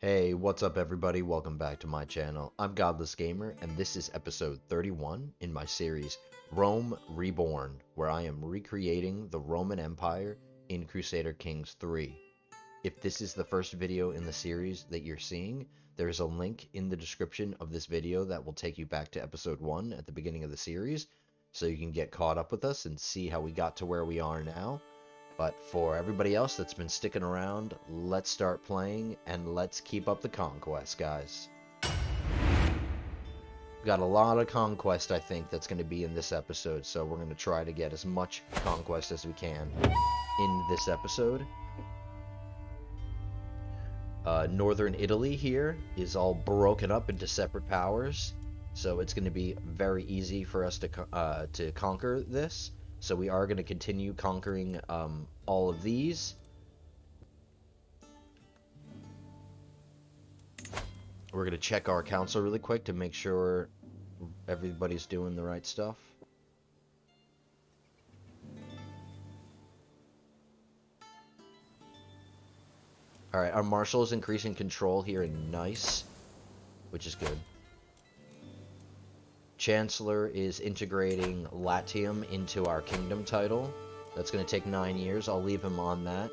Hey, what's up everybody? Welcome back to my channel. I'm Godless Gamer, and this is episode 31 in my series Rome Reborn, where I am recreating the Roman Empire in Crusader Kings 3. If this is the first video in the series that you're seeing, there is a link in the description of this video that will take you back to episode 1 at the beginning of the series, so you can get caught up with us and see how we got to where we are now. But for everybody else that's been sticking around, let's start playing and let's keep up the conquest, guys. We've got a lot of conquest, I think, that's going to be in this episode, so we're going to try to get as much conquest as we can in this episode. Northern Italy here is all broken up into separate powers, so it's going to be very easy for us to conquer this. So we are going to continue conquering all of these. We're going to check our council really quick to make sure everybody's doing the right stuff. Alright, our marshal is increasing control here in Nice, which is good. Chancellor is integrating Latium into our kingdom title. That's going to take 9 years. I'll leave him on that.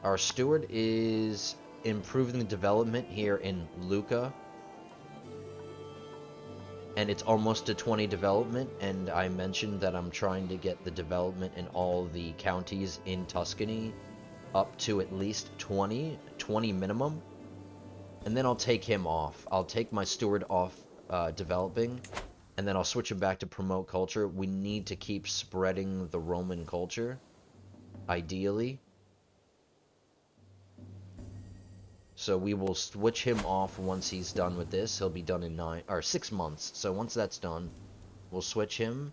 Our steward is improving the development here in Lucca. And it's almost a 20 development, and I mentioned that I'm trying to get the development in all the counties in Tuscany up to at least 20 minimum. And then I'll take him off. I'll take my steward off developing, and then I'll switch him back to promote culture. We need to keep spreading the Roman culture, ideally. So we will switch him off once he's done with this. He'll be done in 6 months. So once that's done, we'll switch him.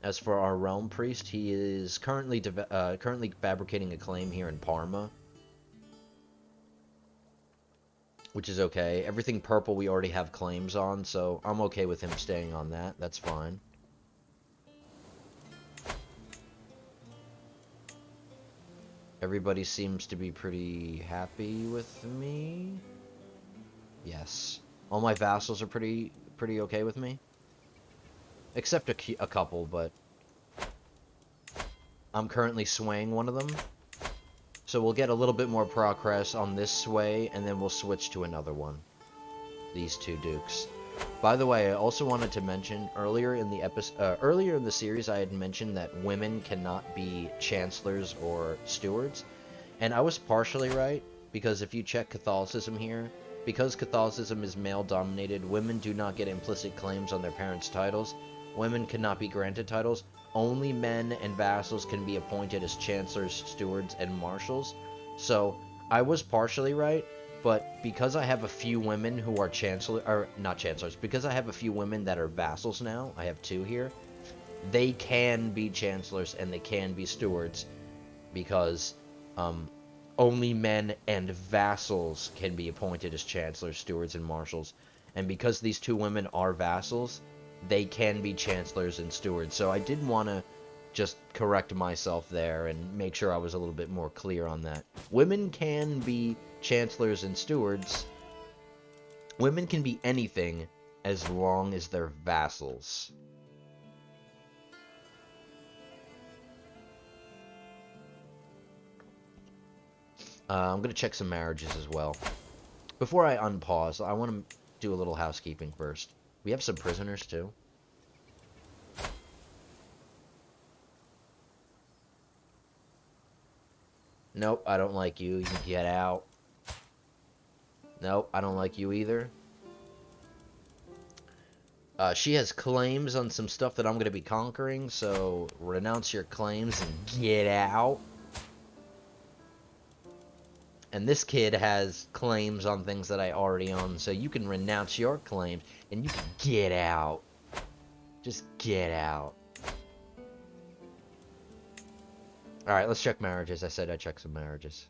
As for our realm priest, he is currently fabricating a claim here in Parma, which is okay. Everything purple we already have claims on, so I'm okay with him staying on that. That's fine. Everybody seems to be pretty happy with me. Yes. All my vassals are pretty okay with me. Except a couple, but I'm currently swaying one of them. So we'll get a little bit more progress on this sway, and then we'll switch to another one. These two dukes. By the way, I also wanted to mention earlier in the series, I had mentioned that women cannot be chancellors or stewards, and I was partially right, because if you check Catholicism here, because Catholicism is male-dominated, women do not get implicit claims on their parents' titles. Women cannot be granted titles. Only men and vassals can be appointed as chancellors, stewards, and marshals. So I was partially right. But because I have a few women who are not chancellors, because I have a few women that are vassals now, I have 2 here, they can be chancellors and they can be stewards, because only men and vassals can be appointed as chancellors, stewards, and marshals. And because these 2 women are vassals, they can be chancellors and stewards. So I did want to just correct myself there and make sure I was a little bit more clear on that. Women can be chancellors and stewards. Women can be anything as long as they're vassals. I'm going to check some marriages as well. Before I unpause, I want to do a little housekeeping first. We have some prisoners too. Nope, I don't like you. You can get out. Nope, I don't like you either. She has claims on some stuff that I'm going to be conquering, so renounce your claims and get out. And this kid has claims on things that I already own, so you can renounce your claims and you can get out. Just get out. Alright, let's check marriages. I said I'd check some marriages.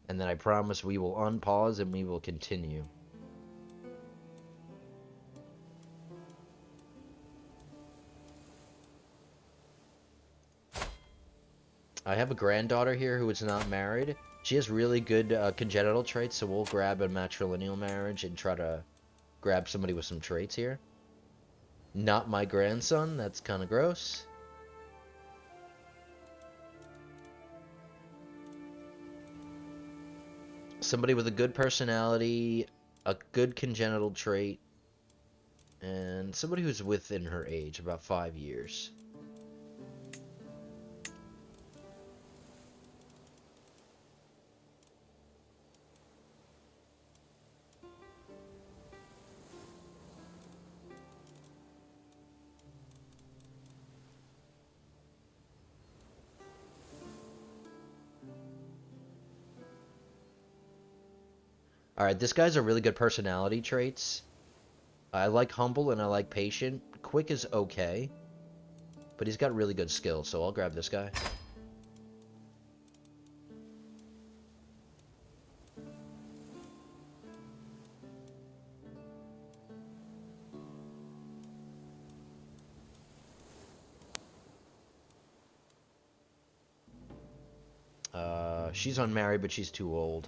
And then I promise we will unpause and we will continue. I have a granddaughter here who is not married. She has really good congenital traits, so we'll grab a matrilineal marriage and try to grab somebody with some traits here. Not my grandson, that's kind of gross. Somebody with a good personality, a good congenital trait, and somebody who's within her age, about 5 years. Alright, this guy's a really good personality traits. I like humble and I like patient. Quick is okay, but he's got really good skills, so I'll grab this guy. She's unmarried, but she's too old.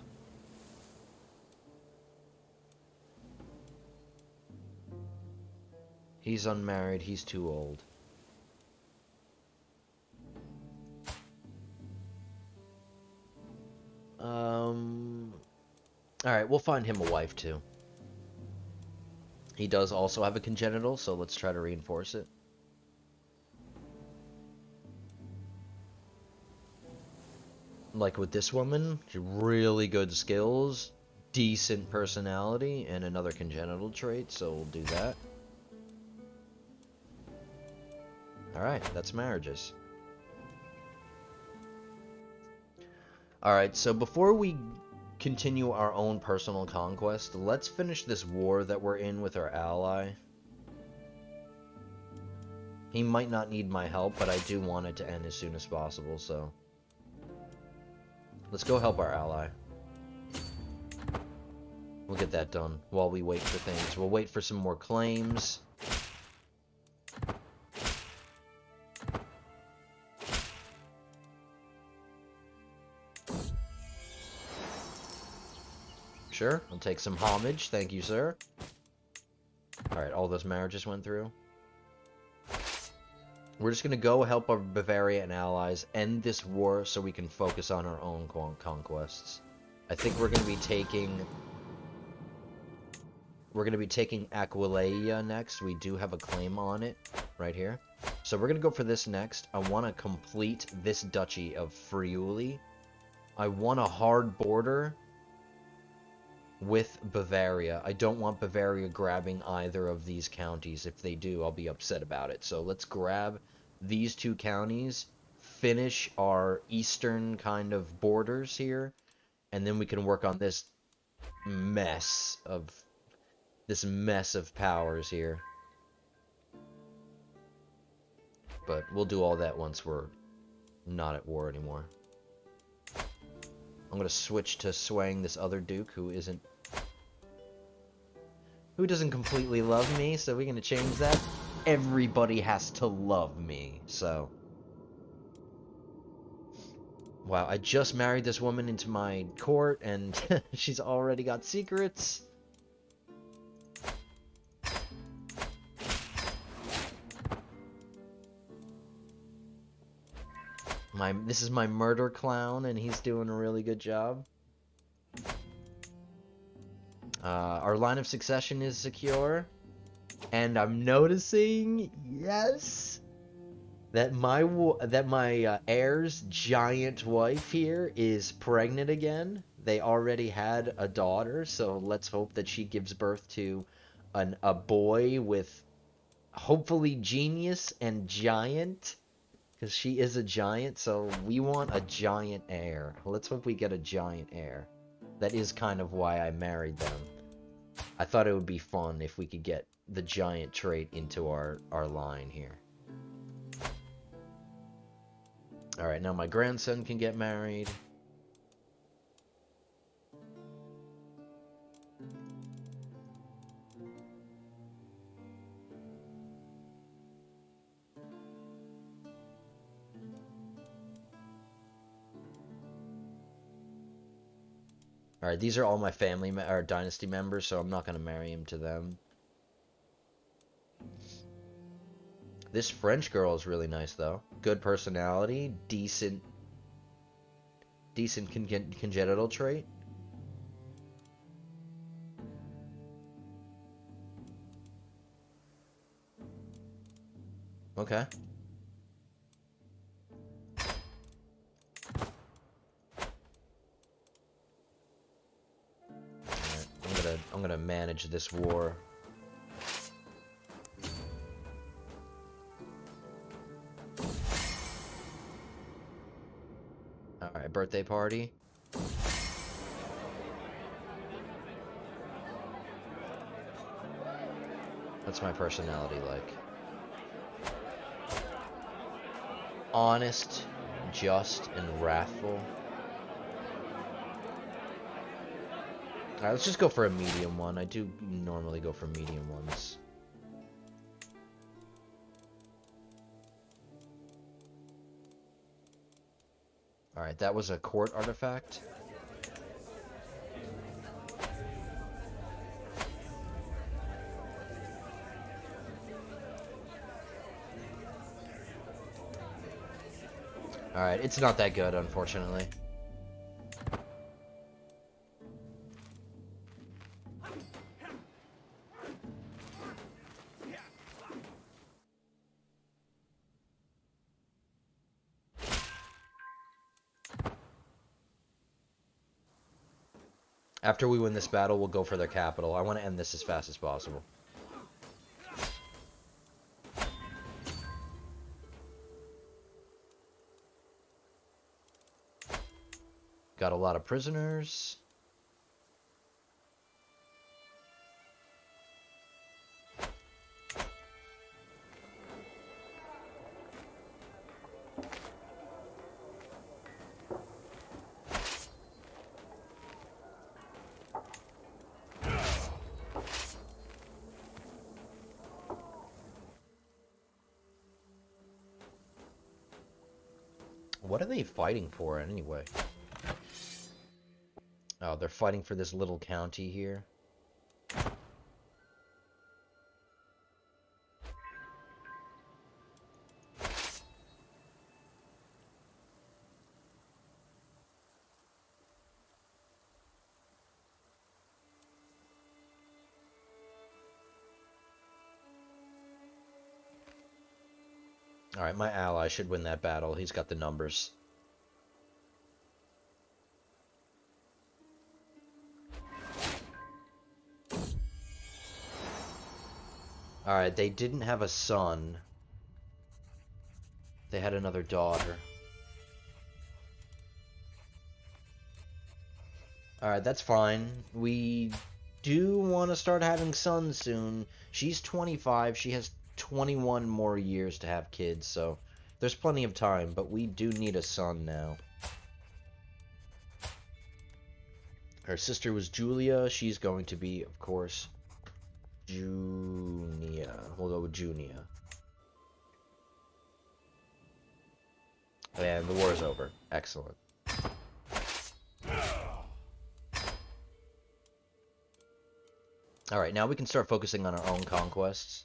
He's unmarried, he's too old. Alright, we'll find him a wife too. He does also have a congenital, so let's try to reinforce it. Like with this woman, really good skills, decent personality, and another congenital trait, so we'll do that. Alright, that's marriages. Alright, so before we continue our own personal conquest, let's finish this war that we're in with our ally. He might not need my help, but I do want it to end as soon as possible, so... let's go help our ally. We'll get that done while we wait for things. We'll wait for some more claims. Sure, I'll take some homage. Thank you, sir. Alright, all those marriages went through. We're just gonna go help our Bavaria and allies end this war so we can focus on our own conquests. I think we're gonna be taking... we're gonna be taking Aquileia next. We do have a claim on it, right here. So we're gonna go for this next. I want to complete this duchy of Friuli. I want a hard border with Bavaria. I don't want Bavaria grabbing either of these counties. If they do, I'll be upset about it. So let's grab these two counties, finish our eastern kind of borders here, and then we can work on this mess of powers here. But we'll do all that once we're not at war anymore. I'm gonna switch to swaying this other duke who doesn't completely love me, so we're gonna change that. Everybody has to love me, so... wow, I just married this woman into my court, and she's already got secrets. This is my murder clown, and he's doing a really good job. Our line of succession is secure, and I'm noticing, yes, that my heir's giant wife here is pregnant again. They already had a daughter, so let's hope that she gives birth to a boy with hopefully genius and giant. Because she is a giant, so we want a giant heir. Let's hope we get a giant heir. That is kind of why I married them. I thought it would be fun if we could get the giant trait into our line here. Alright, now my grandson can get married. Alright, these are all my family or dynasty members, so I'm not going to marry him to them. This French girl is really nice, though. Good personality, decent congenital trait. Okay. Alright, I'm gonna manage this war. Alright, birthday party. What's my personality like? Honest, just, and wrathful. Alright, let's just go for a medium one. I do normally go for medium ones. Alright, that was a court artifact. Alright, it's not that good, unfortunately. After we win this battle, we'll go for their capital. I want to end this as fast as possible. Got a lot of prisoners. What are they fighting for anyway? Oh, they're fighting for this little county here. Alright, my ally should win that battle. He's got the numbers. Alright, they didn't have a son. They had another daughter. Alright, that's fine. We do want to start having sons soon. She's 25. She has 21 more years to have kids, so there's plenty of time, but we do need a son now. Her sister was Julia. She's going to be, of course, Junia. We'll go with Junia. And the war is over. Excellent. Alright, now we can start focusing on our own conquests.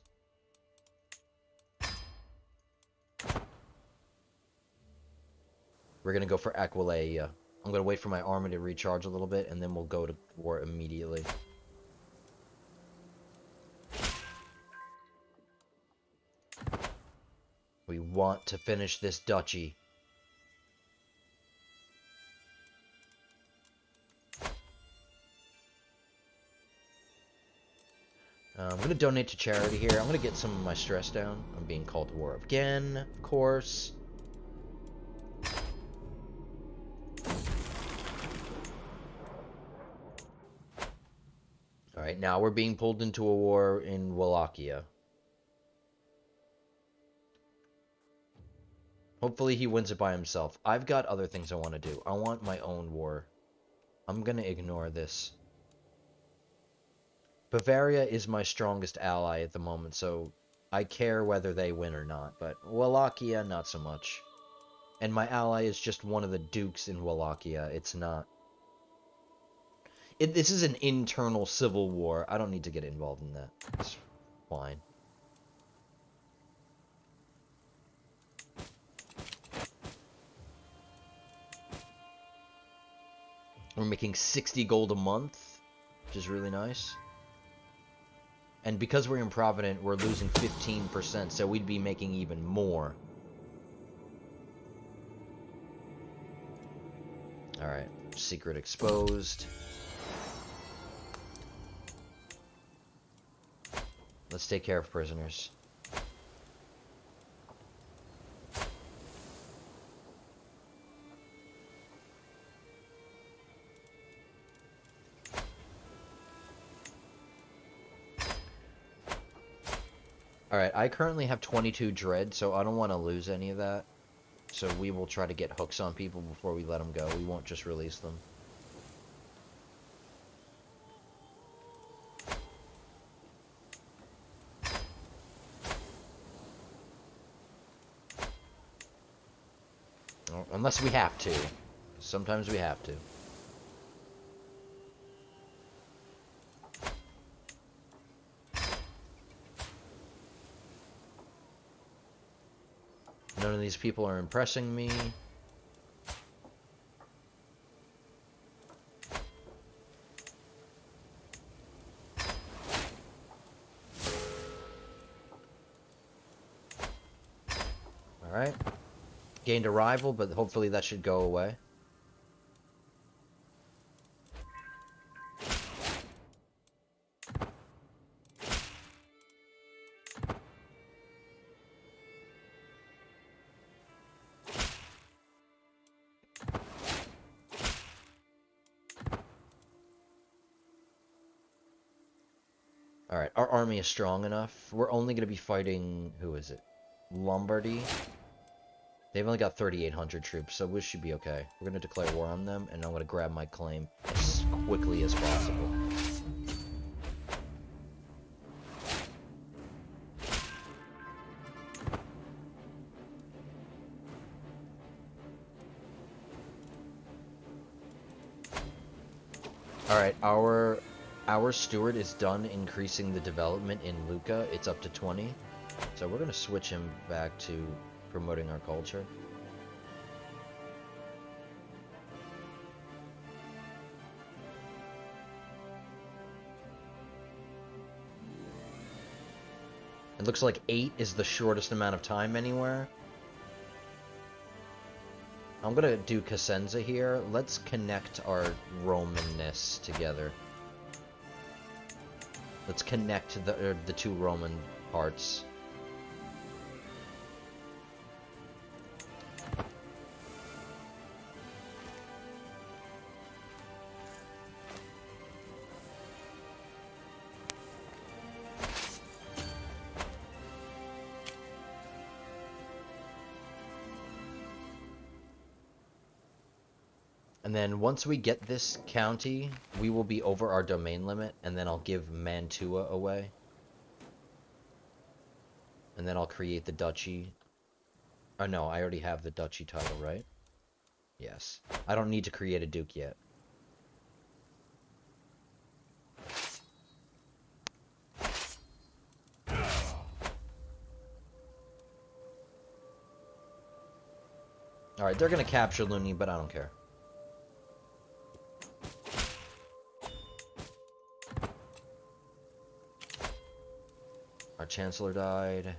We're gonna go for Aquileia. I'm gonna wait for my army to recharge a little bit, and then we'll go to war immediately. We want to finish this duchy. I'm going to donate to charity here. I'm going to get some of my stress down. I'm being called to war again, of course. Alright, now we're being pulled into a war in Wallachia. Hopefully he wins it by himself. I've got other things I want to do. I want my own war. I'm going to ignore this. Bavaria is my strongest ally at the moment, so I care whether they win or not. But Wallachia, not so much. And my ally is just one of the dukes in Wallachia. It's not. This is an internal civil war. I don't need to get involved in that. It's fine. We're making 60 gold a month, which is really nice. And because we're improvident, we're losing 15%, so we'd be making even more. Alright, secret exposed. Let's take care of prisoners. Alright, I currently have 22 dread, so I don't want to lose any of that. So we will try to get hooks on people before we let them go. We won't just release them. Unless we have to. Sometimes we have to. None of these people are impressing me. Alright. Gained a rival, but hopefully that should go away. Alright, our army is strong enough. We're only going to be fighting... Who is it? Lombardy? They've only got 3,800 troops, so we should be okay. We're going to declare war on them, and I'm going to grab my claim as quickly as possible. Alright, our steward is done increasing the development in Lucca. It's up to 20. So we're going to switch him back to promoting our culture. It looks like 8 is the shortest amount of time anywhere. I'm gonna do Cosenza here. Let's connect our Romanness together. Let's connect the two Roman parts. And then once we get this county, we will be over our domain limit, and then I'll give Mantua away. And then I'll create the duchy. Oh no, I already have the duchy title, right? Yes. I don't need to create a duke yet. Alright, they're gonna capture Luni, but I don't care. Our chancellor died.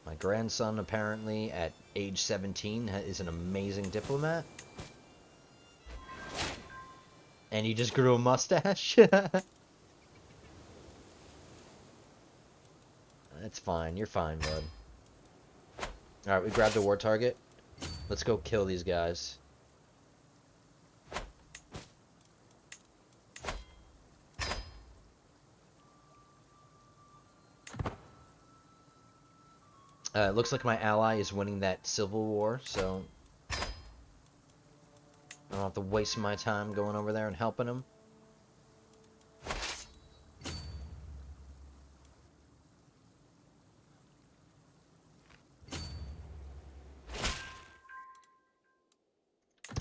My grandson, apparently, at age 17, is an amazing diplomat. And he just grew a mustache? That's fine. You're fine, bud. Alright, we grabbed a war target. Let's go kill these guys. It looks like my ally is winning that civil war, so I don't have to waste my time going over there and helping him.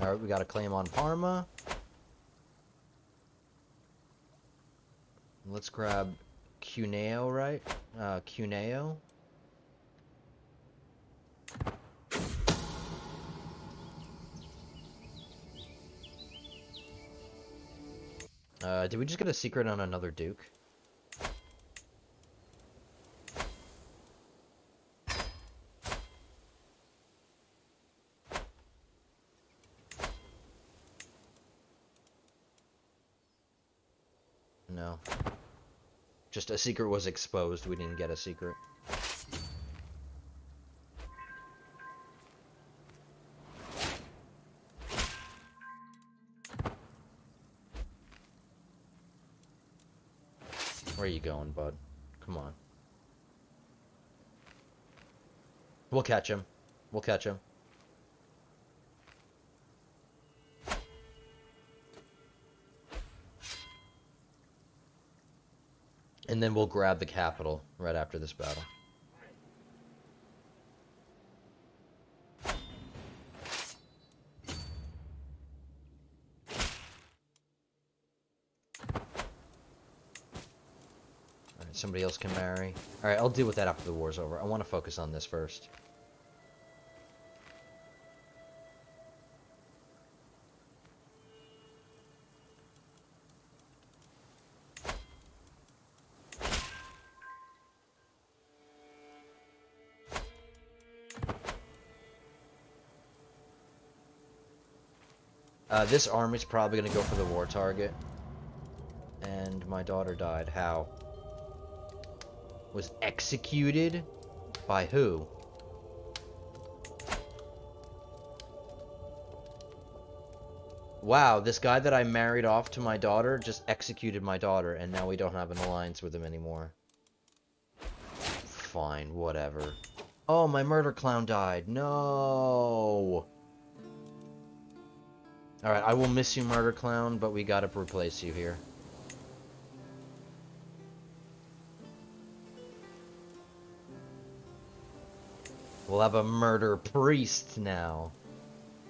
Alright, we got a claim on Parma. Let's grab Cuneo, right? Cuneo. Did we just get a secret on another Duke? No. Just a secret was exposed, we didn't get a secret. Where are you going, bud? Come on. We'll catch him. We'll catch him. And then we'll grab the capital right after this battle. Alright, somebody else can marry. Alright, I'll deal with that after the war's over. I want to focus on this first. This army's probably going to go for the war target. And my daughter died. How? Was executed? By who? Wow, this guy that I married off to my daughter just executed my daughter, and now we don't have an alliance with him anymore. Fine, whatever. Oh, my murder clown died. No! Alright, I will miss you, Murder Clown, but we gotta replace you here. We'll have a murder priest now.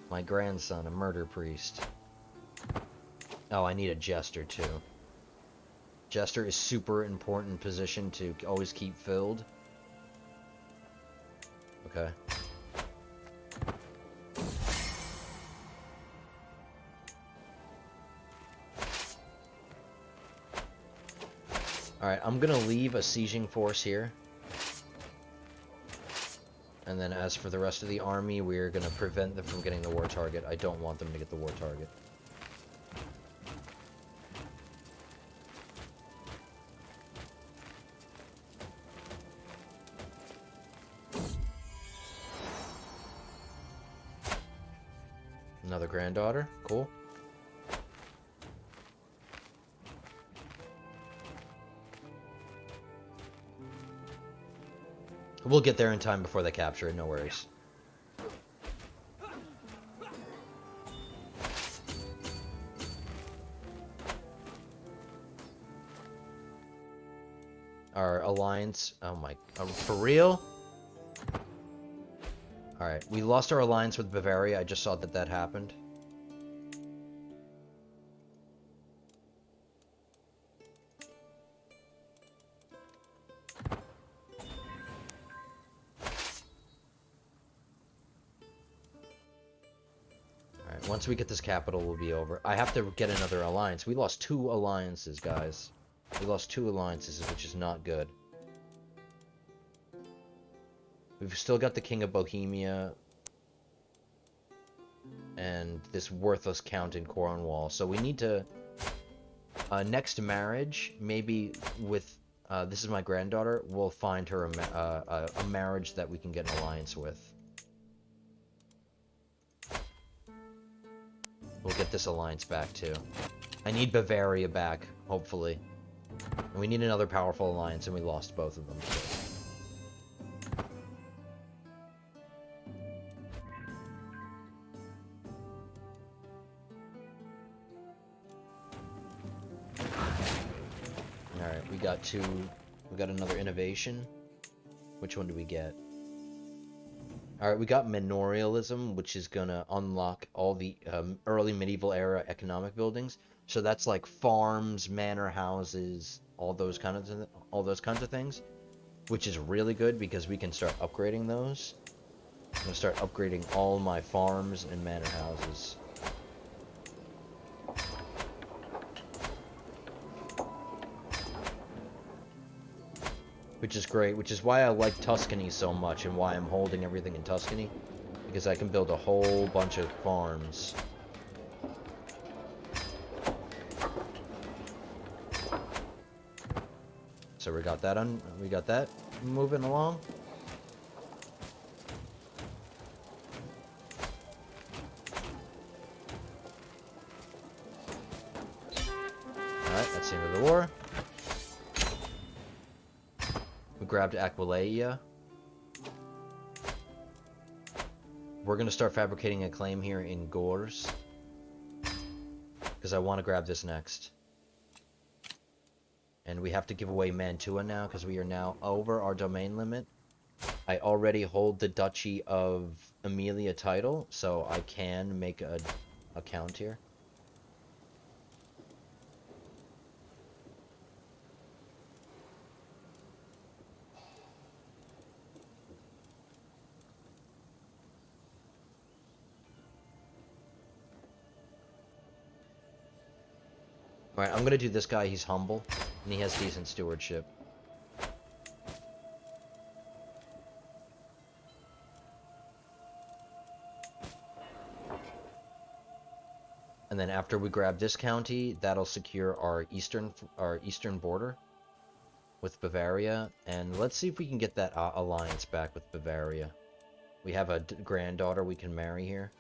My grandson, a murder priest. Oh, I need a jester, too. Jester is super important position to always keep filled. Okay. Alright, I'm gonna leave a sieging force here. And then as for the rest of the army, we're gonna prevent them from getting the war target. I don't want them to get the war target. Another granddaughter, cool. We'll get there in time before they capture it, no worries. Our alliance, oh my, for real? Alright, we lost our alliance with Bavaria, I just saw that that happened. Once we get this capital, we'll be over. I have to get another alliance. We lost 2 alliances, guys. We lost 2 alliances, which is not good. We've still got the King of Bohemia. And this worthless Count in Cornwall. So we need to... next marriage, maybe with... this is my granddaughter. We'll find her a marriage that we can get an alliance with. We'll get this alliance back, too. I need Bavaria back, hopefully. And we need another powerful alliance, and we lost both of them, so. Alright, we got 2... We got another innovation. Which one do we get? Alright, we got manorialism, which is gonna unlock all the early medieval era economic buildings. So that's like farms, manor houses, all those kinds of things, which is really good because we can start upgrading those. I'm gonna start upgrading all my farms and manor houses. Which is great, which is why I like Tuscany so much and why I'm holding everything in Tuscany. Because I can build a whole bunch of farms. So we got that moving along. Alright, that's the end of the war. We grabbed Aquileia. We're gonna start fabricating a claim here in Gors. Because I want to grab this next. And we have to give away Mantua now, because we are now over our domain limit. I already hold the Duchy of Emilia title, so I can make a count here. Alright, I'm gonna do this guy, he's humble, and he has decent stewardship. And then after we grab this county, that'll secure our eastern border with Bavaria. And let's see if we can get that alliance back with Bavaria. We have a granddaughter we can marry here.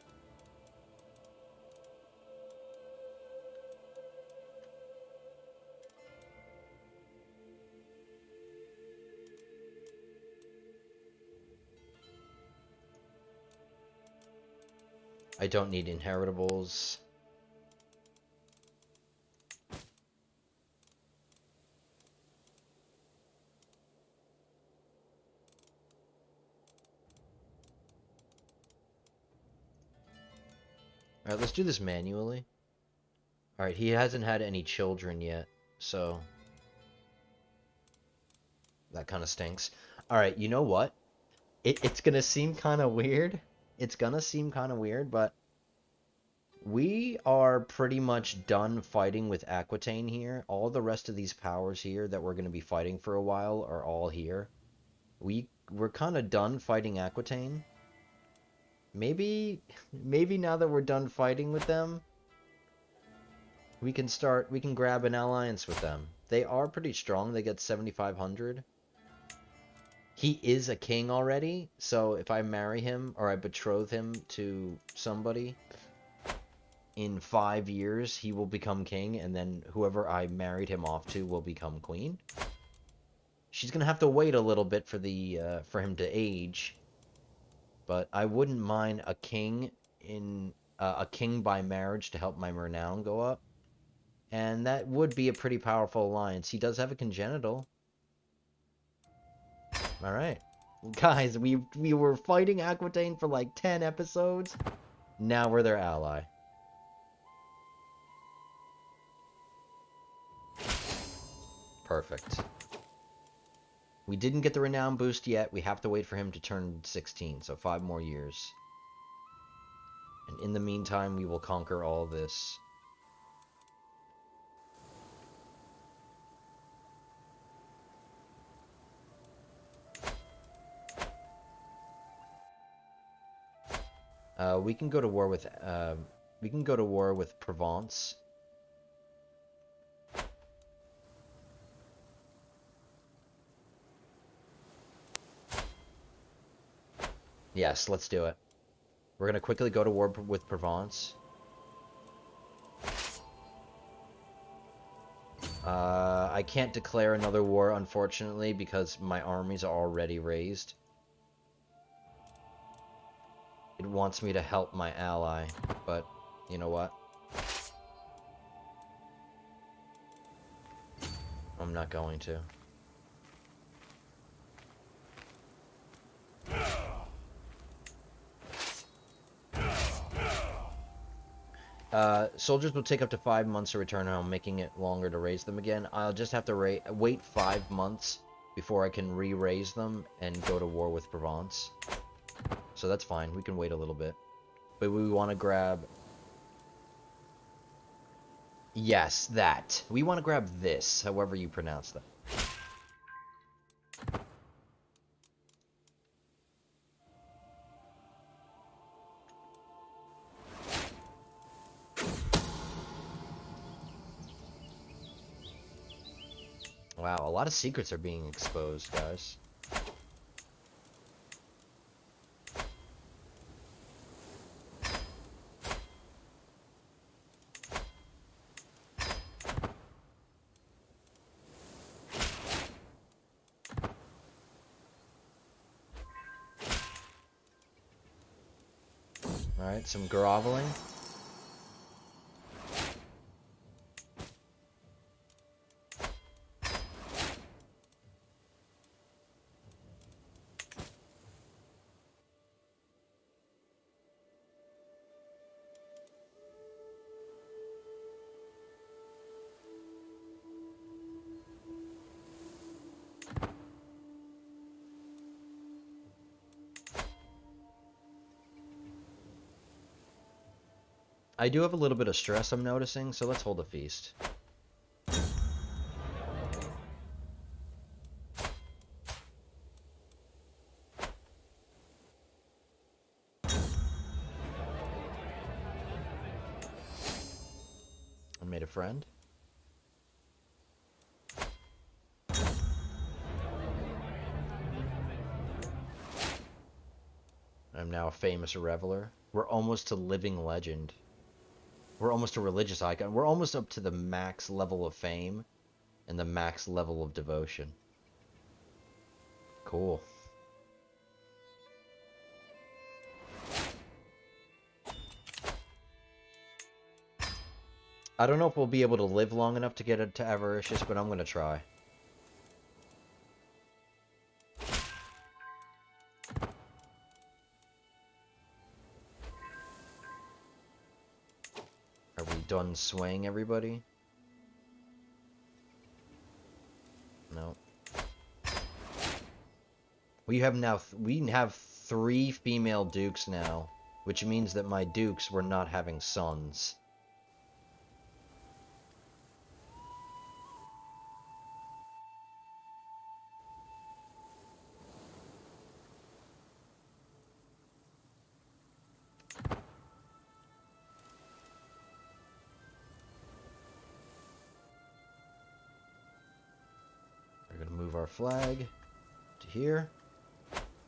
I don't need inheritables. Alright, let's do this manually. Alright, he hasn't had any children yet, so that kind of stinks. Alright, you know what? It's gonna seem kind of weird. It's gonna seem kind of weird, but we are pretty much done fighting with Aquitaine here. All the rest of these powers here that we're gonna be fighting for a while are all here. We're kind of done fighting Aquitaine. Maybe now that we're done fighting with them, we can grab an alliance with them. They are pretty strong. They get 7,500. He is a king already, so if I marry him or I betroth him to somebody, in 5 years he will become king, and then whoever I married him off to will become queen. She's gonna have to wait a little bit for him to age. But I wouldn't mind a king by marriage to help my renown go up. And that would be a pretty powerful alliance. He does have a congenital. Alright. Guys, we were fighting Aquitaine for like 10 episodes. Now we're their ally. Perfect. We didn't get the renown boost yet. We have to wait for him to turn 16, so 5 more years. And in the meantime, we will conquer all this. We can go to war with Provence. Yes, let's do it. We're gonna quickly go to war with Provence. I can't declare another war, unfortunately, because my armies are already raised. It wants me to help my ally, but you know what? I'm not going to. Soldiers will take up to 5 months to return home, making it longer to raise them again. I'll just have to wait 5 months before I can re-raise them and go to war with Provence. So that's fine. We can wait a little bit. But we want to grab... Yes, that. We want to grab this, however you pronounce that. Wow, a lot of secrets are being exposed, guys. Alright, some groveling. I do have a little bit of stress I'm noticing, so let's hold a feast. I made a friend. I'm now a famous reveler. We're almost a living legend. We're almost a religious icon. We're almost up to the max level of fame and the max level of devotion. Cool. I don't know if we'll be able to live long enough to get it to Avaricious, but I'm gonna try. Are we done swaying everybody? No. We have 3 female dukes now, which means that my dukes were not having sons. We're gonna move our flag to here,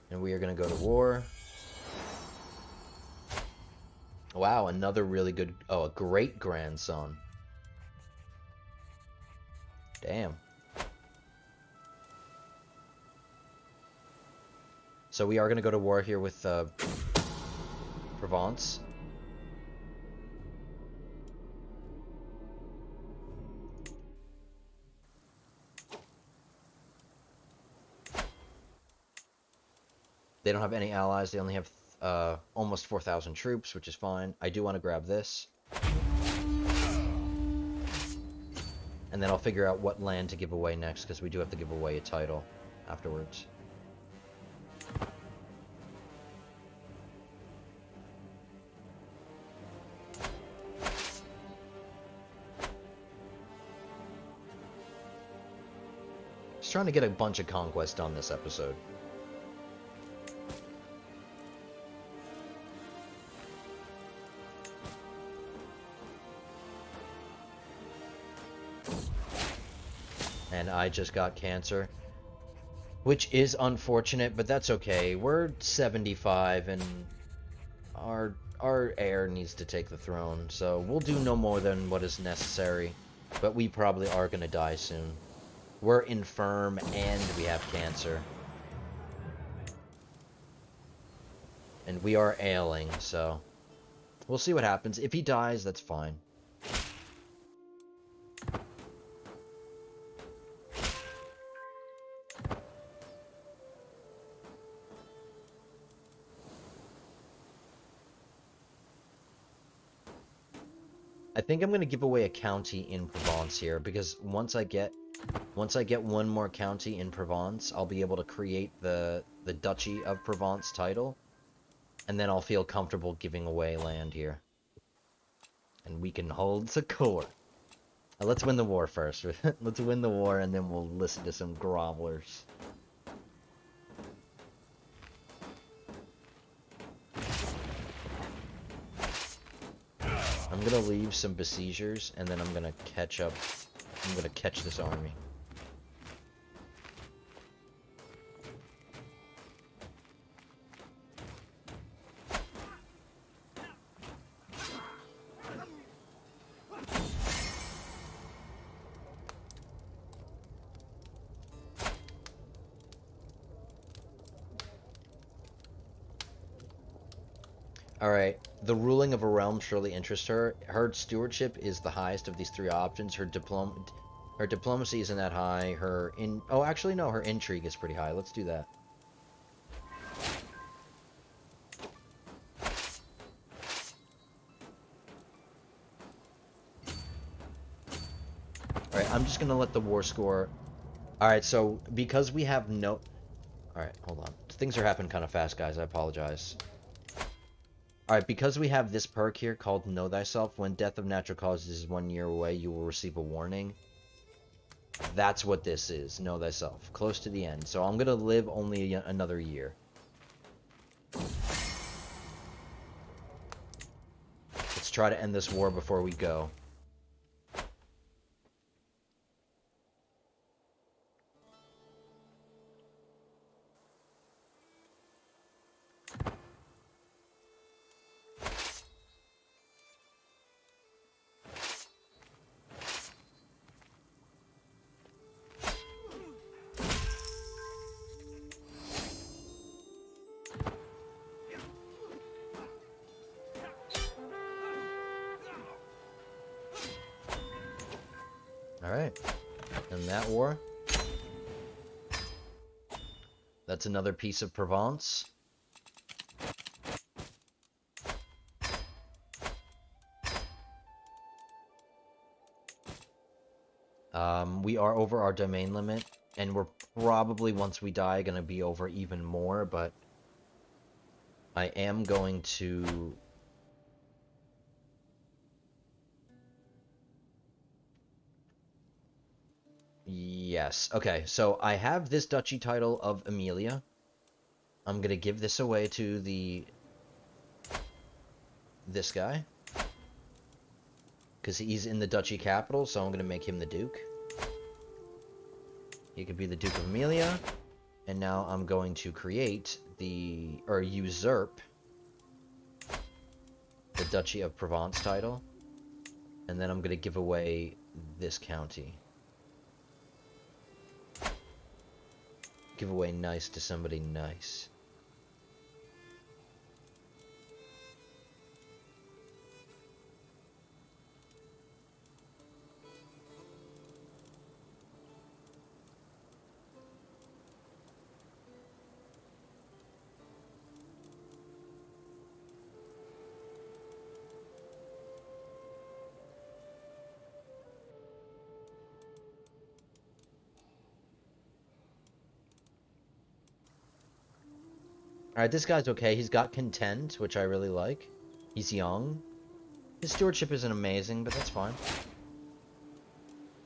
and we are gonna go to war. Wow, another really good... Oh, a great-grandson. Damn. So we are going to go to war here with Provence. They don't have any allies. They only have almost 4,000 troops, which is fine. I do want to grab this. And then I'll figure out what land to give away next, because we do have to give away a title afterwards. Just trying to get a bunch of conquest on this episode. And I just got cancer, which is unfortunate, but that's okay. We're 75 and our heir needs to take the throne, so we'll do no more than what is necessary, but we probably are going to die soon. We're infirm and we have cancer. And we are ailing, so we'll see what happens. If he dies, that's fine. I think I'm gonna give away a county in Provence here, because once I get one more county in Provence, I'll be able to create the Duchy of Provence title, and then I'll feel comfortable giving away land here. And we can hold the core. Let's win the war first. Let's win the war, and then we'll listen to some grovelers. I'm gonna leave some besiegers, and then I'm gonna catch up. I'm gonna catch this army. Alright, the ruling of a realm surely interests her. Her stewardship is the highest of these three options. Her diplomacy isn't that high. Oh, actually no, her intrigue is pretty high. Let's do that. Alright, I'm just gonna let the war score... Alright, so because we have no... Alright, hold on. Things are happening kind of fast, guys. I apologize. Alright, because we have this perk here called Know Thyself, when death of natural causes is 1 year away, you will receive a warning. That's what this is, Know Thyself. Close to the end. So I'm gonna live only another year. Let's try to end this war before we go. Alright. And that war. That's another piece of Provence. We are over our domain limit, and we're probably, once we die, going to be over even more, but I am going to... Yes. Okay, so I have this duchy title of Emilia. I'm going to give this away to this guy, because he's in the duchy capital, so I'm going to make him the duke. He could be the Duke of Emilia. And now I'm going to create usurp the Duchy of Provence title. And then I'm going to give away this county. Give away nice to somebody nice. Alright, this guy's okay. He's got content, which I really like. He's young. His stewardship isn't amazing, but that's fine.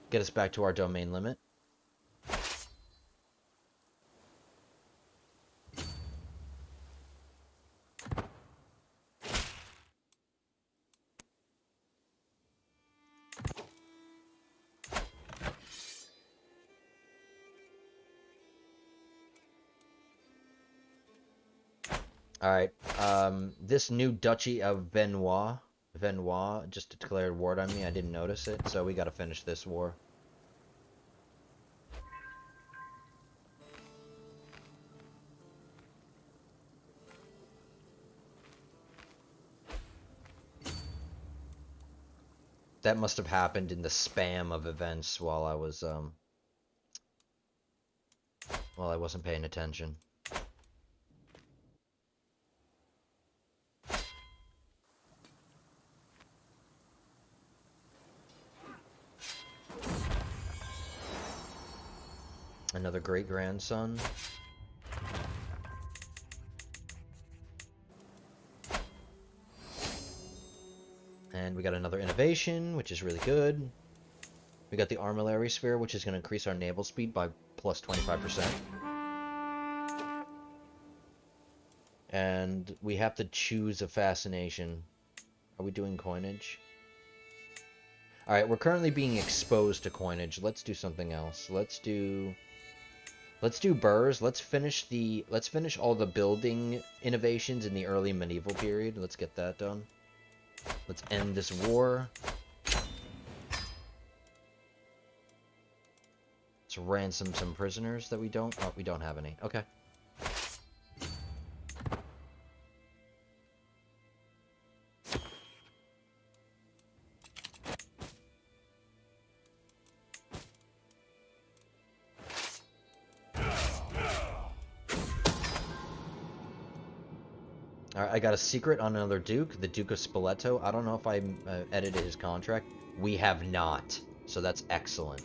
Get us back to our domain limit. Alright, this new Duchy of Venois just declared war on me. I didn't notice it, so we gotta finish this war. That must have happened in the spam of events while I wasn't paying attention. Another great-grandson. And we got another innovation, which is really good. We got the armillary sphere, which is going to increase our naval speed by plus 25%. And we have to choose a fascination. Are we doing coinage? Alright, we're currently being exposed to coinage. Let's do something else. Let's do burrs. Let's finish all the building innovations in the early medieval period. Let's get that done. Let's end this war. Let's ransom some prisoners that we don't have any. Okay. Alright, I got a secret on another Duke, the Duke of Spoleto. I don't know if I edited his contract. We have not, so that's excellent.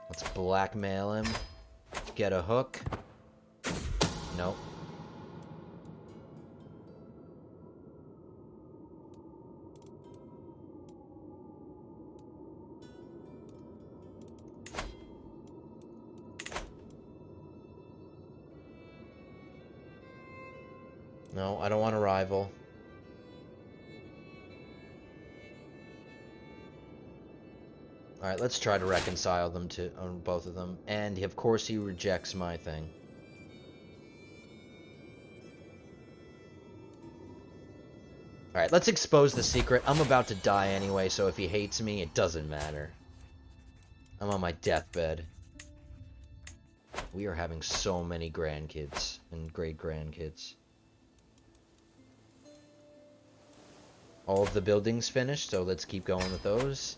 Let's blackmail him. Get a hook. Nope. No, I don't want a rival. Alright, let's try to reconcile them on both of them. And, of course, he rejects my thing. Alright, let's expose the secret. I'm about to die anyway, so if he hates me, it doesn't matter. I'm on my deathbed. We are having so many grandkids and great-grandkids. All of the buildings finished, so let's keep going with those.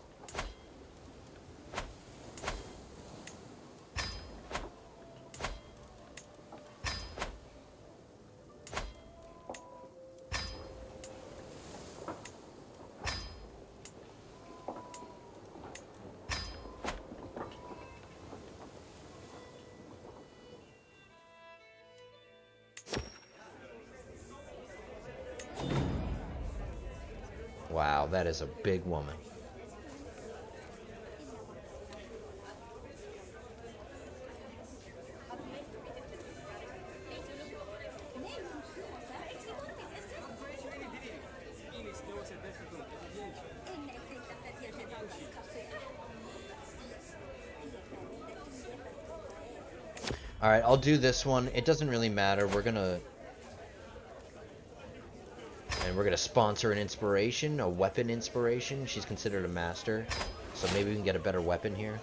Wow, that is a big woman. Alright, I'll do this one. It doesn't really matter. We're gonna sponsor an inspiration, a weapon inspiration. She's considered a master, so maybe we can get a better weapon here.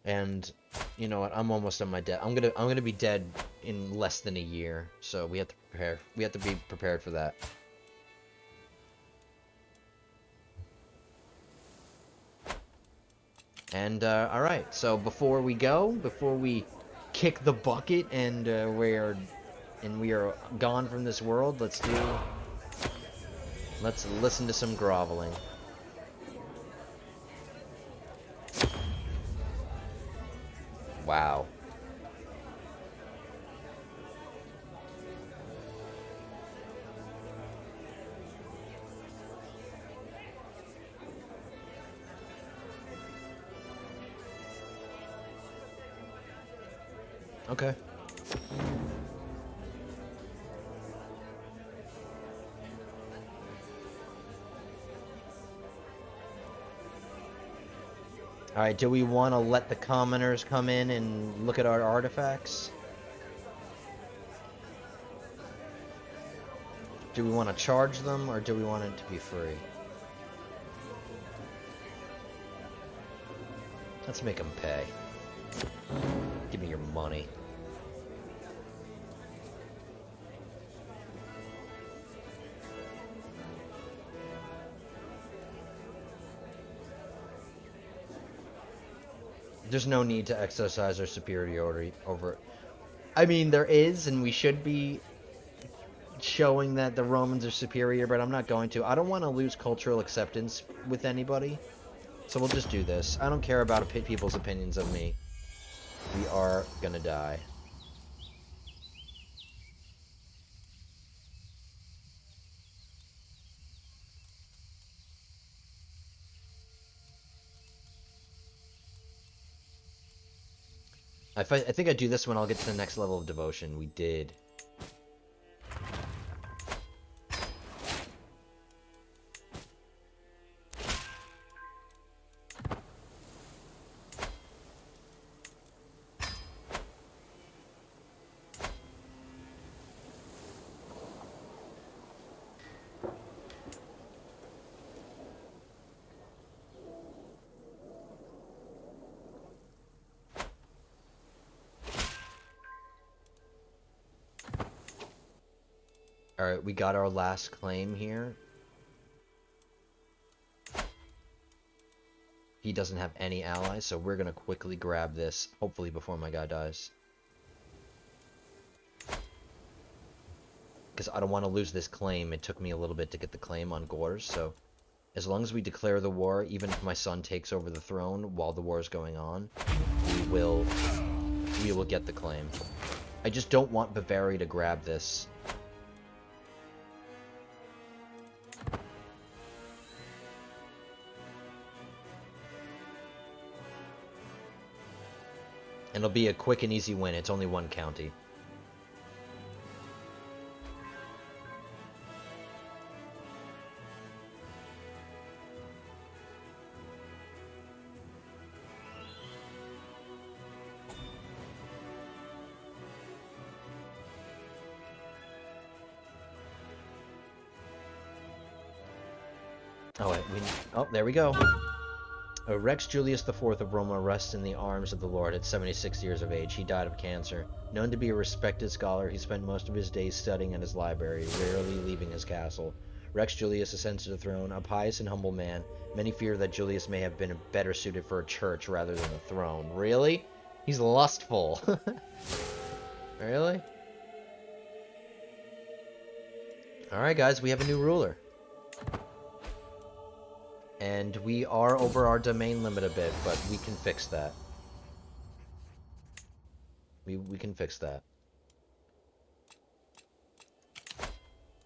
And you know what? I'm almost on my death. I'm gonna be dead in less than a year, so we have to prepare. We have to be prepared for that. And all right. So before we kick the bucket and we are gone from this world, let's listen to some groveling. Wow. Okay. Alright, do we want to let the commoners come in and look at our artifacts? Do we want to charge them, or do we want it to be free? Let's make them pay. Give me your money. There's no need to exercise our superiority over... I mean, there is, and we should be showing that the Romans are superior, but I'm not going to. I don't want to lose cultural acceptance with anybody, so we'll just do this. I don't care about people's opinions of me. We are gonna die. I think I do this when I'll get to the next level of devotion. We did. Alright, we got our last claim here. He doesn't have any allies, so we're gonna quickly grab this, hopefully before my guy dies. Because I don't want to lose this claim. It took me a little bit to get the claim on Gors, so as long as we declare the war, even if my son takes over the throne while the war is going on, we will get the claim. I just don't want Bavaria to grab this. And it'll be a quick and easy win. It's only one county. Oh, wait, oh, there we go. Rex Julius IV of Roma rests in the arms of the Lord at 76 years of age. He died of cancer. Known to be a respected scholar, he spent most of his days studying in his library, rarely leaving his castle. Rex Julius ascends to the throne, a pious and humble man. Many fear that Julius may have been better suited for a church rather than the throne. Really? He's lustful. Really? Alright guys, we have a new ruler. And we are over our domain limit a bit, but we can fix that. We can fix that.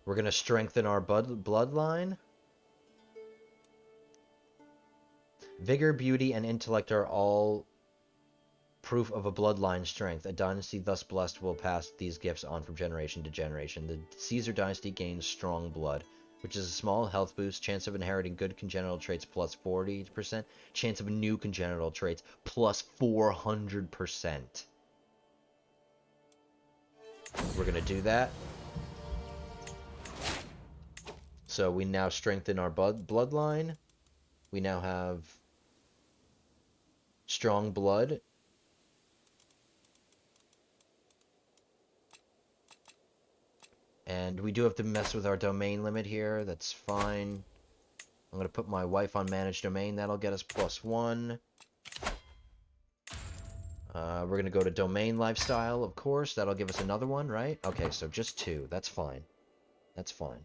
We're going to strengthen our bloodline. Vigor, beauty, and intellect are all proof of a bloodline strength. A dynasty thus blessed will pass these gifts on from generation to generation. The Caesar dynasty gains strong blood, which is a small health boost, chance of inheriting good congenital traits plus 40%, chance of new congenital traits plus 400%. We're going to do that. So we now strengthen our bloodline. We now have strong blood. And we do have to mess with our domain limit here. That's fine. I'm going to put my wife on managed domain. That'll get us +1. We're going to go to domain lifestyle, of course. That'll give us another one, right? Okay, so just 2. That's fine. That's fine.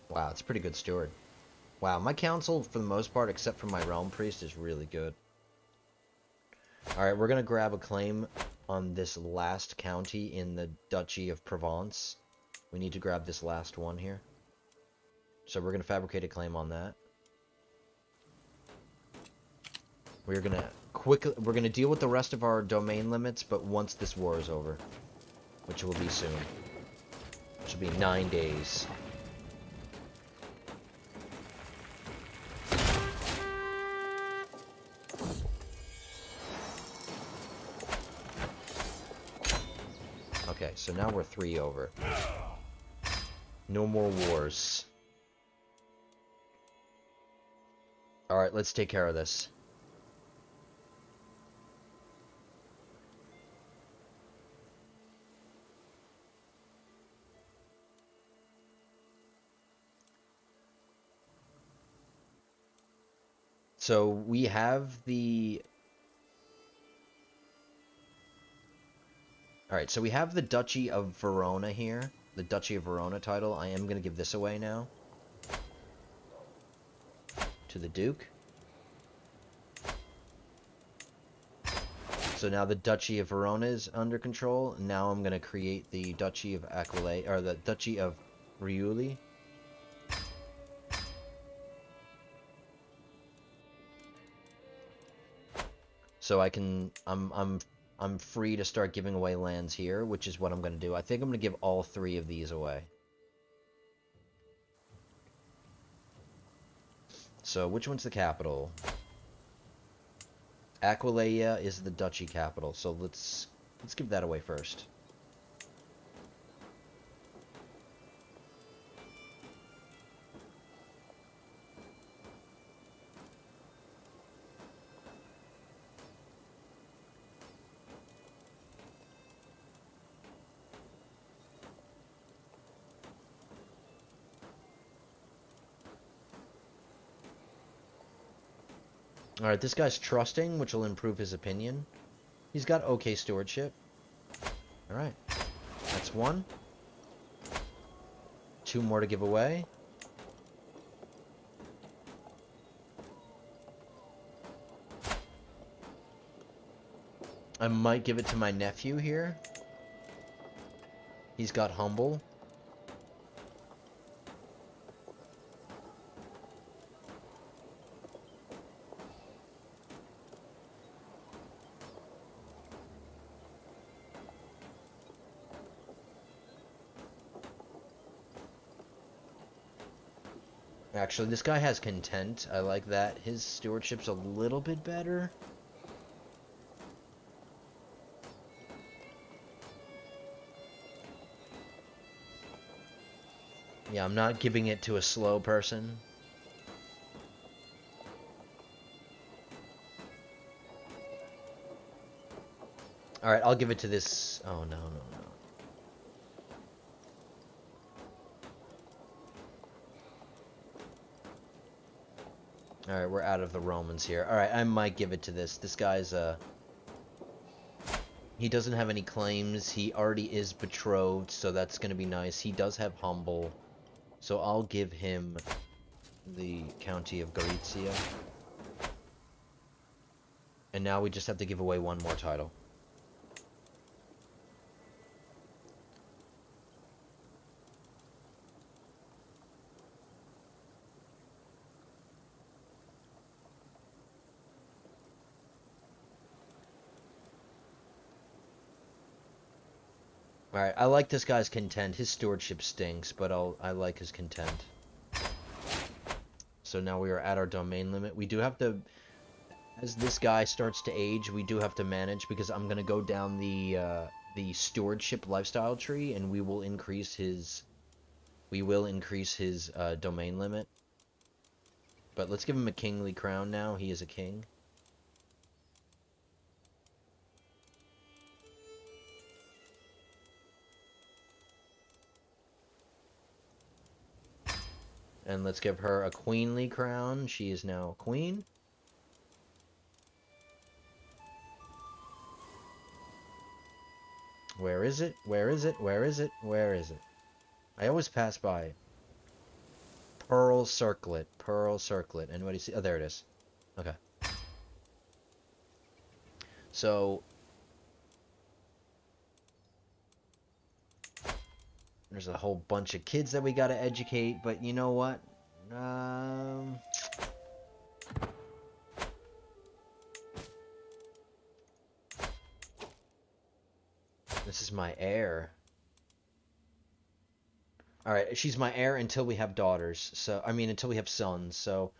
Wow, it's a pretty good steward. Wow, my council, for the most part, except for my realm priest, is really good. Alright, we're going to grab a claim on this last county in the Duchy of Provence. We need to grab this last one here. So we're going to fabricate a claim on that. We're going to deal with the rest of our domain limits, but once this war is over, which will be soon. Which will be 9 days. Okay, so now we're 3 over. No more wars. Alright, let's take care of this. So we have the... Alright, so we have the Duchy of Verona here. The Duchy of Verona title. I am going to give this away now. To the Duke. So now the Duchy of Verona is under control. Now I'm going to create the Duchy of Aquilea, or the Duchy of Friuli. So I'm free to start giving away lands here, which is what I'm going to do. I think I'm going to give all 3 of these away. So which one's the capital? Aquilea is the duchy capital, so let's give that away first. Alright, this guy's trusting, which will improve his opinion. He's got okay stewardship. Alright. That's 1. 2 more to give away. I might give it to my nephew here. He's got humble. Actually, this guy has content. I like that. His stewardship's a little bit better. Yeah, I'm not giving it to a slow person. Alright, I'll give it to this... Oh, no, no, no. Alright, we're out of the Romans here. Alright, I might give it to this. This guy's, he doesn't have any claims. He already is betrothed, so that's gonna be nice. He does have humble. So I'll give him the County of Gorizia. And now we just have to give away 1 more title. Alright, I like this guy's content. His stewardship stinks, but I like his content. So now we are at our domain limit. We do have to, as this guy starts to age, we do have to manage, because I'm going to go down the stewardship lifestyle tree, and we will increase his domain limit. But let's give him a kingly crown now. He is a king. And let's give her a queenly crown. She is now a queen. Where is it? Where is it? Where is it? Where is it? I always pass by. Pearl Circlet. Pearl Circlet. Anybody see? Oh, there it is. Okay. So... there's a whole bunch of kids that we gotta educate, but you know what? This is my heir. Alright, she's my heir until we have daughters. So, I mean, until we have sons, so...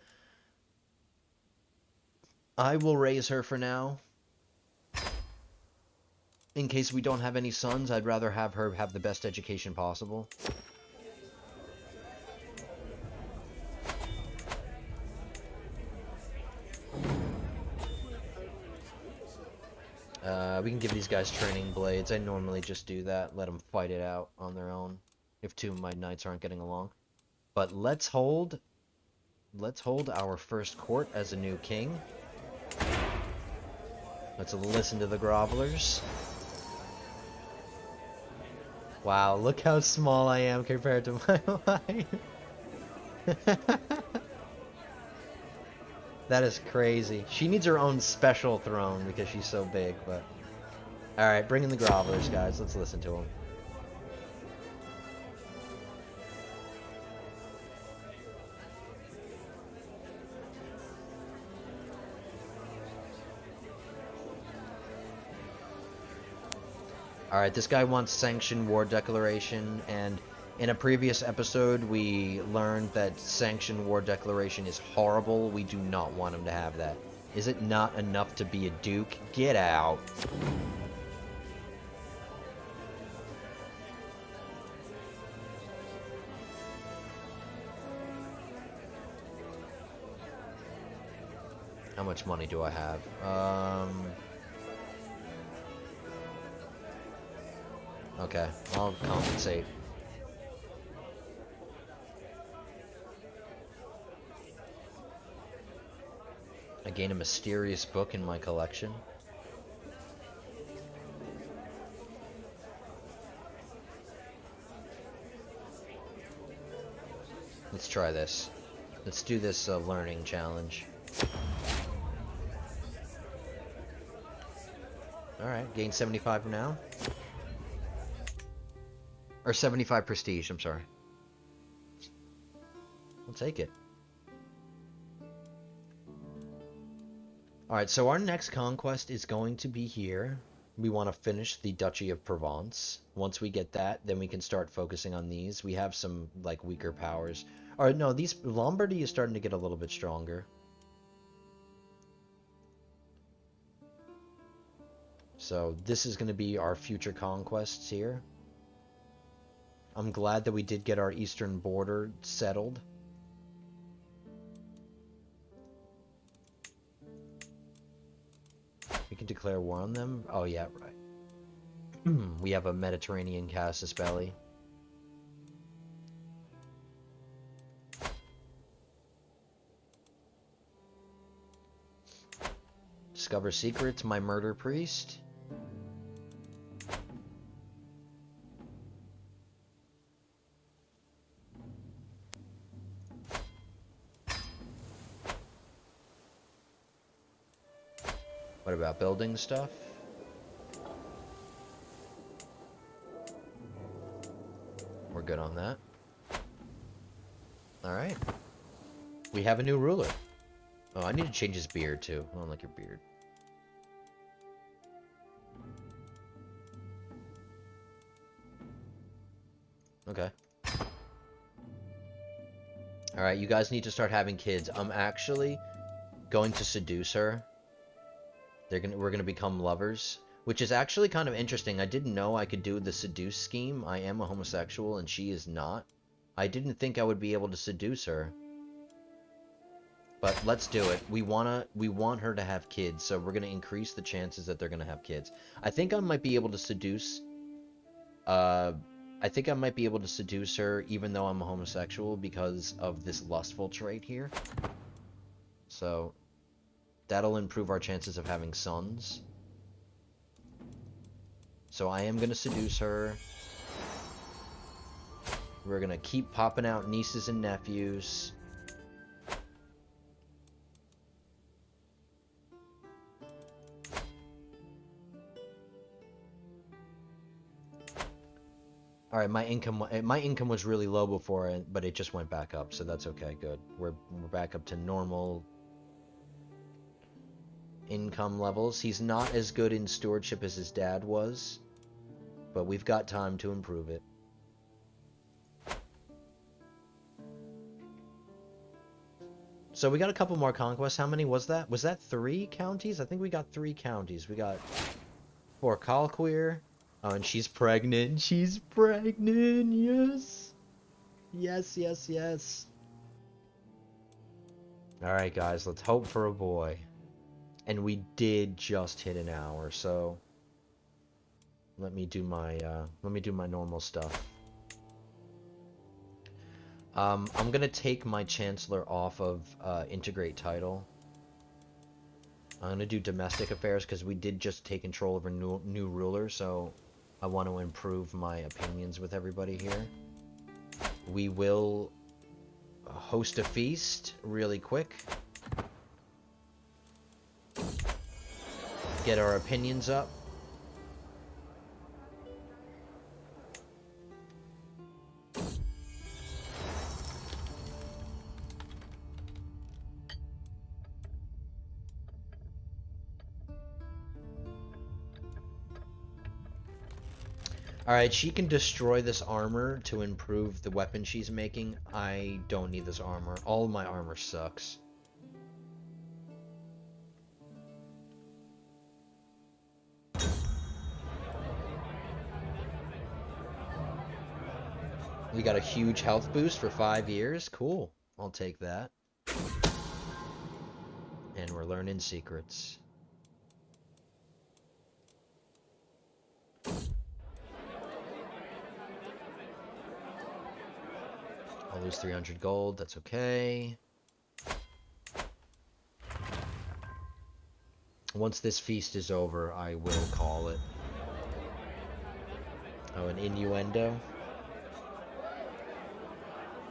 I will raise her for now. In case we don't have any sons, I'd rather have her have the best education possible. We can give these guys training blades. I normally just do that. Let them fight it out on their own. If 2 of my knights aren't getting along. But let's hold let's hold our first court as a new king. Let's listen to the grovelers. Wow, look how small I am compared to my wife. That is crazy. She needs her own special throne because she's so big, but... Alright, bring in the grovelers, guys. Let's listen to them. Alright, this guy wants sanctioned war declaration, and in a previous episode we learned that sanctioned war declaration is horrible. We do not want him to have that. Is it not enough to be a duke? Get out. How much money do I have? Okay, I'll compensate. I gain a mysterious book in my collection. Let's try this. Let's do this learning challenge. Alright, gain 75 now. Or 75 prestige, I'm sorry. I'll take it. Alright, so our next conquest is going to be here. We want to finish the Duchy of Provence. Once we get that, then we can start focusing on these. We have some, like, weaker powers. Or, no, Lombardy is starting to get a little bit stronger. So, this is going to be our future conquests here. I'm glad that we did get our eastern border settled. We can declare war on them? Oh yeah, right. We have a Mediterranean casus belli. Discover secrets, my murder priest. What about building stuff? We're good on that. Alright. We have a new ruler. Oh, I need to change his beard too. I don't like your beard. Okay. Alright, you guys need to start having kids. I'm actually going to seduce her. We're gonna become lovers, which is actually kind of interesting. I didn't know I could do the seduce scheme. I am a homosexual and she is not. I didn't think I would be able to seduce her. But let's do it. We want her to have kids, so we're gonna increase the chances that they're gonna have kids. I think I might be able to seduce I think I might be able to seduce her even though I'm a homosexual because of this lustful trait here. So that'll improve our chances of having sons. So I am going to seduce her. We're going to keep popping out nieces and nephews. Alright, my income was really low before, but it just went back up, so that's okay, good. We're back up to normal income levels. He's not as good in stewardship as his dad was, but we've got time to improve it. So we got a couple more conquests. How many was that? Was that 3 counties? I think we got 3 counties. We got 4 Calqueer. Oh, and she's pregnant. She's pregnant. Yes. Yes, yes, yes. Alright, guys. Let's hope for a boy. And we did just hit an hour, so let me do my normal stuff. I'm gonna take my Chancellor off of Integrate Title. I'm gonna do Domestic Affairs because we did just take control of a new ruler, so I want to improve my opinions with everybody here. We will host a feast really quick. Get our opinions up. Alright, she can destroy this armor to improve the weapon she's making. I don't need this armor. All of my armor sucks. We got a huge health boost for 5 years. Cool. I'll take that. And we're learning secrets. I'll lose 300 gold. That's okay. Once this feast is over, I will call it. Oh, an innuendo?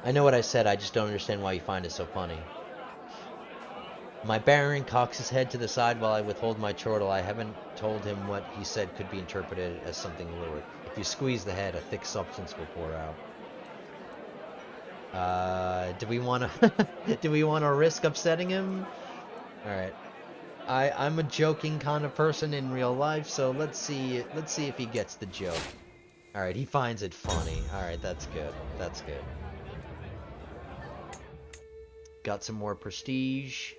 I know what I said, I just don't understand why you find it so funny. My Baron cocks his head to the side while I withhold my chortle. I haven't told him what he said could be interpreted as something lurid. If you squeeze the head, a thick substance will pour out. Do we want to do we want to risk upsetting him? All right. I'm a joking kind of person in real life, so let's see if he gets the joke. All right, he finds it funny. All right, that's good. That's good. Got some more prestige.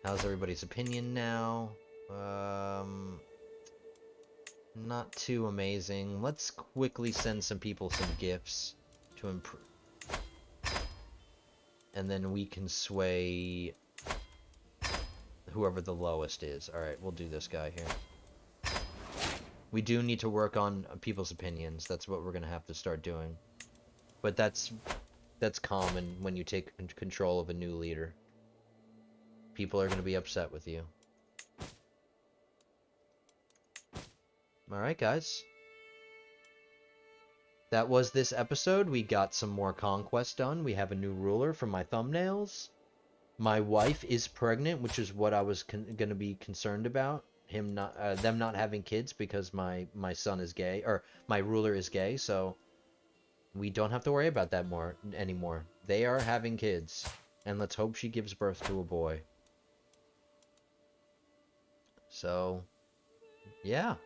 How's everybody's opinion now? Not too amazing. Let's quickly send some people some gifts to improve. And then we can sway whoever the lowest is. Alright, we'll do this guy here. We do need to work on people's opinions. That's what we're going to have to start doing. But that's common when you take control of a new leader. People are going to be upset with you. Alright, guys. That was this episode. We got some more conquest done. We have a new ruler for my thumbnails. My wife is pregnant, which is what I was going to be concerned about. Them not having kids because my son is gay, or my ruler is gay, so we don't have to worry about that anymore. They are having kids, and let's hope she gives birth to a boy. So, yeah.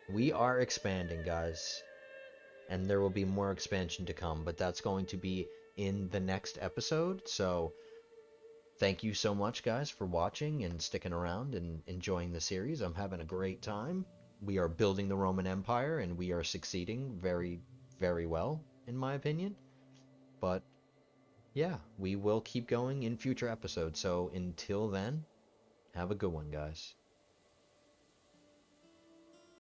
We are expanding, guys. And there will be more expansion to come, but that's going to be in the next episode. So, thank you so much, guys, for watching and sticking around and enjoying the series. I'm having a great time. We are building the Roman Empire, and we are succeeding very, very well, in my opinion. But, yeah, we will keep going in future episodes. So, until then, have a good one, guys.